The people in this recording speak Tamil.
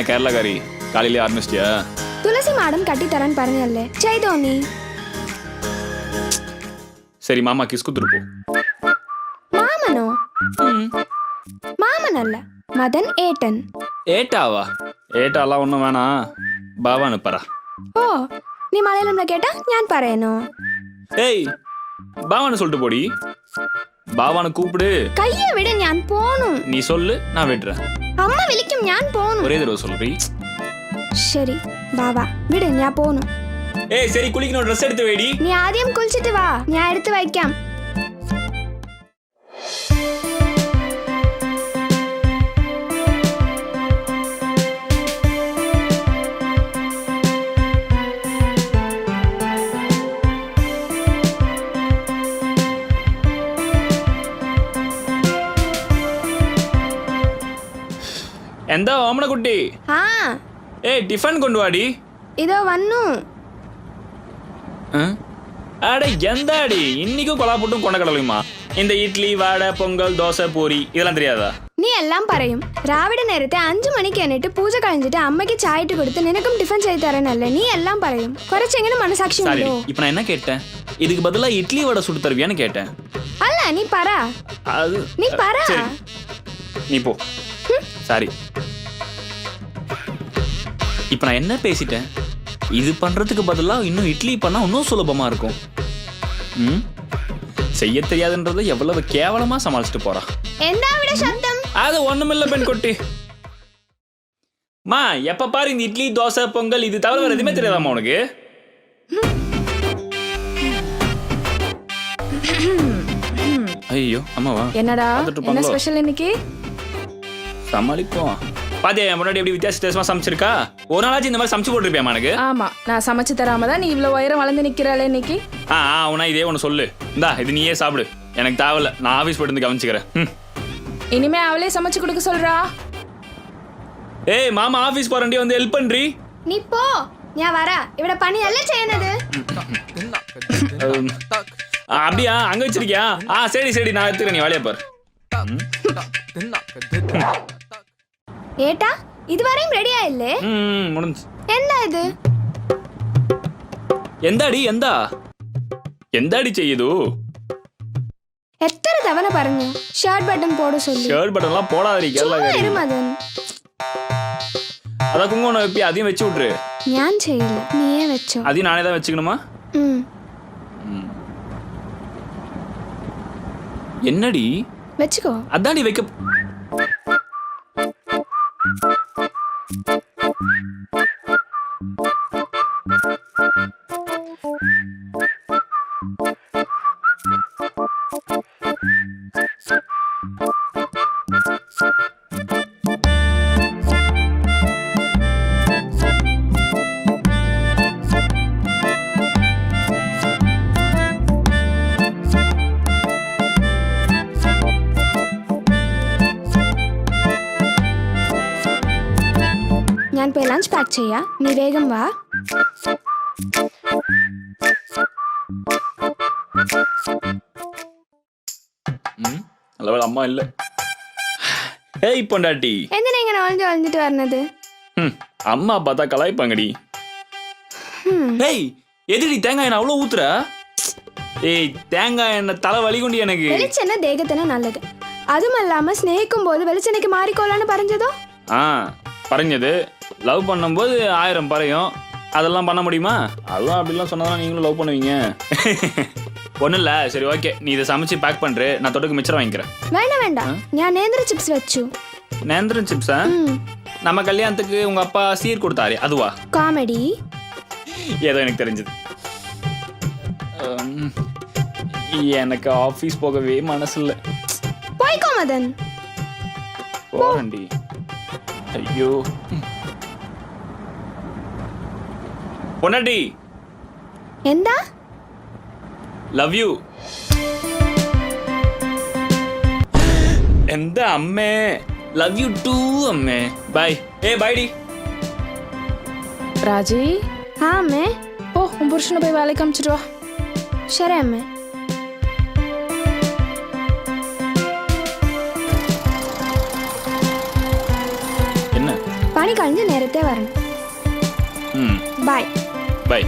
என்ன கேரளாக்காரி காலையிலே ஆரம்பிச்சிட்டியா? துளசி மாடம் கட்டித்தரேன்னு പറഞ്ഞല്ലേ ചെയ്തോ നീ? சரி மாமா கிஸ் குத்துட்டு போ. മാമനോ? മാമനല്ല മദൻ ഏട്ടൻ. ஏட்டாவா? ஏட்டாலாம் ஒன்றும் வேணாம், பாவா அனுப்பறா. ഓ നീ മലയാളംல കേട്ടാ ഞാൻ പറയണോ? ஏய் பாவான்னு சொல்லிட்டு போடி. பாவானை கூப்பிடு. കയ്യെ വിട്, ഞാൻ പോണു. நீ சொல்லு, நான் விடுறேன். അമ്മ വിളിക്കും, ഞാൻ പോണു. ஒரே தடவை சொல்றீ. ശരി ബാബാ വിട്, ഞാൻ പോണു. ஏய் சரி குளிக்கணும், ட்ரெஸ் எடுத்து வைடி. നീ ആദ്യം കുളിച്ചിട്ട് വാ, ഞാൻ എടുത്ത് വയ്ക്കാം. എന്താ ഓമന കുട്ടി? ആ ஏய் டிஃபன் கொண்டு வாடி. இதோ வന്നു. அட எந்தாடி இன்னைக்கும் கொலாப்புட்டும் கொண்டக்கடலையுமா? இந்த இட்லி வடை பொங்கல் தோசை பூரி இதெல்லாம் தெரியாதா? നീ എല്ലാം പറയും. രാവിലെ നേരത്തെ 5 മണിക്ക് എണ്ണിട്ട് പൂജ കഴിഞ്ഞിട്ട് അമ്മയ്ക്ക് ചായ ഇട്ട് കൊടുത്ത് നിനക്കും ടിഫിൻ ചെയ്ത് തരാനല്ലേ നീ എല്ലാം പറയും. കുറച്ചെങ്ങനെ മനസാക്ഷി சரி ഉണ്ടോ? இப்போ நான் என்ன கேட்டேன்? இதுக்கு பதிலா இட்லி வடை சுட்டு தருவியான்னு கேட்டேன். അല്ല നീ പറ. அது நீ പറ. சரி நீ போ. சாரி இப்போ நான் என்ன பேசிட்டேன்? இது பண்றதுக்கு பதிலா இன்னும் இட்லி பண்ணா இன்னும் சுலபமா இருக்கும். செய்ய தெரியாதுன்றதை எவ்வளவு கேவலமா சமாளிச்சுட்டு போறா. എന്താ ഇവിടെ ശബ്ദം? அது ஒண்ணுமில்ல பெண் கொட்டி. மா எப்ப பாரு இந்த இட்லி தோசை பொங்கல் இது தவிர வேற எதுவுமே தெரியாதாம்மா உனக்கு? ஐயோ அம்மாவா என்னடா என்ன ஸ்பெஷல் இன்னைக்கு? சமாளிப்போம். பாத்தியா முன்னாடி எப்படி வித்தியாசமா சமைச்சிருக்கா? ஒரு நாளாச்சும் இந்த மாதிரி சமைச்சு போட்டுருப்பியாமா எனக்கு? ஆமா, நான் சமைச்சு தராம தான் நீ இவ்வளவு உயரம் வளர்ந்து நிக்கிறாளே இன்னைக்கு. உனா இதே ஒன்று சொல்லு. இந்தா இது நீயே சாப்பிடு, எனக்கு தேவையில்ல, நான் ஆஃபீஸ் போயிட்டு வந்து கவனிச்சுக்கிறேன். இனிமே அவளே சமைச்சு கொடுக்க சொல்றா. ஏய் மாமா ஆஃபீஸ் போறண்டி, வந்து ஹெல்ப் பண்றீ. നീ പോ, ഞാൻ വരാ. ഇവിടെ പണിയല്ലേ ചെയ്യുന്നത്. அப்படியா அங்க வச்சிருக்கியா? சரி சரி நான் எடுத்துக்கிறேன், நீ வேலையை பாரு. ഏട്ടാ ഇതുവരെയും റെഡി ആയില്ലേ? முடிஞ்சு. എന്താ ഇത്? എന്താടി എന്താ എന്താടി ചെയ്തു? എത്ര തവണ പറഞ്ഞു ഷർട്ട് ബട്ടൺ പോട சொல்லி. ஷர்ட் பட்டன்லாம் போடாதீங்க. മദൻ அத குங்குமம் வைப்பி, அதையும் வச்சு விட்டுரு. ഞാൻ ചെയ്യില്ല, നീയേ വെച്ചോ. அதையும் நானே தான் வச்சுக்கணுமா? என்னடி വെച്ചുക്കോ. அதான்டி வைக்க. ഞാൻ പോയി ലഞ്ച് പാക്ക് ചെയ്യാം, നീ വേഗം വാ. நல்லவேளை அம்மா இல்ல. ஏய் பொண்டாட்டி, എന്തിനാ ഇങ്ങനെ ഒളിഞ്ഞിട്ട് വരണത്? அம்மா பார்த்தா கலாய்ப்பாங்கடி. ஏய் எதுடி தேங்காய் எண்ணெய் அவ்வளோ ஊத்துற? ஏய் தேங்காய் எண்ணெய் தலை வலி கொண்டு எனக்கு. വെളിച്ചെണ്ണ ദേഹത്തിന് നല്ലത്. അതുമല്ലാമ സ്നേഹിക്കുമ്പോൾ വെളിച്ചെണ്ണയ്ക്ക് മാറിക്കോളാണ് പറഞ്ഞതോ? பறஞ்சது. லவ் பண்ணும்போது 1000 பறையும், அதெல்லாம் பண்ண முடியுமா? அதுவும் அப்படிலாம் சொன்னதான் நீங்களும் லவ் பண்ணுவீங்க. ஒன்றும் இல்லை, சரி ஓகே, நீ இதை சமைச்சு பேக் பண்ணுற, நான் தொட்டுக்கு மிச்சம் வாங்கிக்கிறேன். வேண்டாம் வேண்டாம், நான் நேந்திர சிப்ஸ் வச்சு. நேந்திரன் சிப்ஸா? நம்ம கல்யாணத்துக்கு உங்க அப்பா சீர் கொடுத்தாரு அதுவா? காமெடி. ஏதோ எனக்கு தெரிஞ்சது. எனக்கு ஆஃபீஸ் போகவே மனசு இல்லை. போய்க்கோ மதன். போறேன்டி. ஐயோ பொன்னாடி. എന്താ? Love you. എന്താ അമ്മേ? ലവ് യു ടു അമ്മേ. ബൈ. ബൈ டி. ராஜி. அம்மே. போ, உன் புருஷனை போய் வேலைக்கு அனுப்பிச்சிட்டு வா. சரி அம்மே. என்ன பணி മണി കഴിഞ്ഞ് നേരത്തെ വരണം ம் ബൈ பை